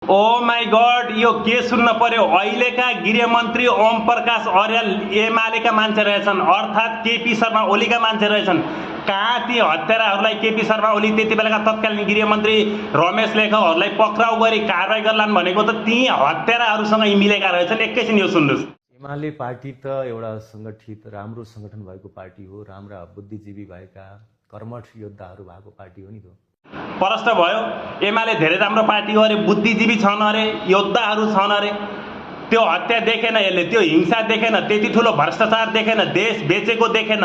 Oh my God, यो के सुन्न पर्यो। अहिलेका गृहमन्त्री ओम प्रकाश अर्याल एमालेका मान्छे रहेछन्, अर्थात् केपी शर्मा ओलीका मान्छे रहेछन्। कहाँ ती हत्याराहरूलाई केपी शर्मा ओली त्यति बेलाका तत्कालीन गृहमन्त्री रमेश लेखकहरूलाई पक्राउ गरी कारबाही गर्लान् भनेको त ती हत्याराहरूसँग मिलेका रहेछन्। एकैछिन यो सुन्नुहोस्। एमाले पार्टी त एउटा सङ्गठित राम्रो सङ्गठन भएको पार्टी हो, राम्रा बुद्धिजीवी भएका कर्मठ योद्धाहरू भएको पार्टी हो नि त। प्रश्न भयो, एमाले धेरै राम्रो पार्टी हो अरे, बुद्धिजीवी छन् अरे, योद्धाहरू छन् अरे। त्यो हत्या देखेन यसले, त्यो हिंसा देखेन, त्यति ठुलो भ्रष्टाचार देखेन, देश बेचेको देखेन,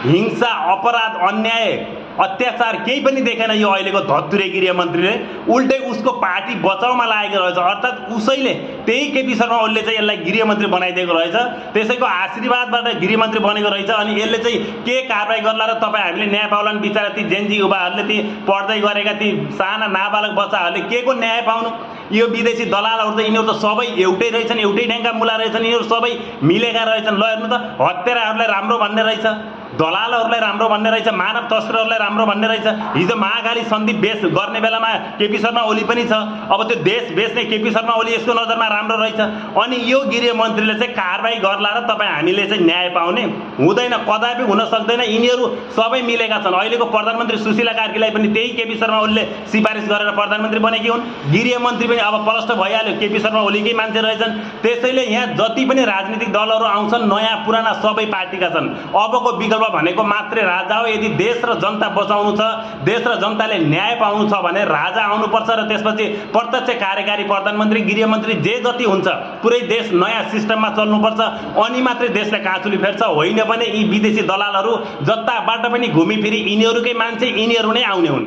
हिंसा अपराध अन्याय अत्याचार केही पनि देखेन यो अहिलेको धत्तुरे गृहमन्त्रीले। उल्टै उसको पार्टी बचाउमा लागेको रहेछ, अर्थात् उसैले त्यही केपी शर्मा ओलीले चाहिँ यसलाई गृहमन्त्री बनाइदिएको रहेछ, त्यसैको आशीर्वादबाट गृहमन्त्री बनेको रहेछ। अनि यसले चाहिँ के कारबाही गर्ला र तपाईँ हामीले न्याय पाउलान्? बिचरा ती जेन्जी युवाहरूले, ती पढ्दै गरेका ती साना नाबालक बच्चाहरूले के को न्याय पाउनु? यो विदेशी दलालहरू त यिनीहरू त सबै एउटै रहेछन्, एउटै ढ्याङ्गा मुला रहेछन्, यिनीहरू सबै मिलेका रहेछन्। ल हेर्नु त, हत्याराहरूलाई राम्रो भन्ने रहेछ, दलालहरूलाई राम्रो भन्ने रहेछ, मानव तस्करहरूलाई राम्रो भन्ने रहेछ। हिजो महाकाली सन्धि बेच गर्ने बेलामा केपी शर्मा ओली पनि छ। अब त्यो देश बेच्ने केपी शर्मा ओली यसको नजरमा राम्रो रहेछ। अनि यो गृहमन्त्रीले चाहिँ कारबाही गर्ला र तपाईँ हामीले चाहिँ न्याय पाउने? हुँदैन, कदापि हुन सक्दैन। यिनीहरू सबै मिलेका छन्। अहिलेको प्रधानमन्त्री सुशीला कार्कीलाई पनि त्यही केपी शर्मा ओलीले सिफारिस गरेर प्रधानमन्त्री बनेकी हुन्। गृहमन्त्री पनि अब प्रष्ट भइहाल्यो, केपी शर्मा ओलीकै मान्छे रहेछन्। त्यसैले यहाँ जति पनि राजनीतिक दलहरू आउँछन्, नयाँ पुराना सबै पार्टीका छन्। अबको विकल्प भनेको मात्रै राजा हो। यदि देश र जनता बचाउनु छ, देश र जनताले न्याय पाउनु छ भने राजा आउनुपर्छ र त्यसपछि प्रत्यक्ष कार्यकारी प्रधानमन्त्री गृहमन्त्री जे जति हुन्छ पुरै देश नयाँ सिस्टममा चल्नुपर्छ। अनि मात्रै देशले काँचुली फेर्छ। होइन भने यी विदेशी दलालहरू जताबाट पनि घुमिफिरी यिनीहरूकै मान्छे, यिनीहरू नै आउने हुन्।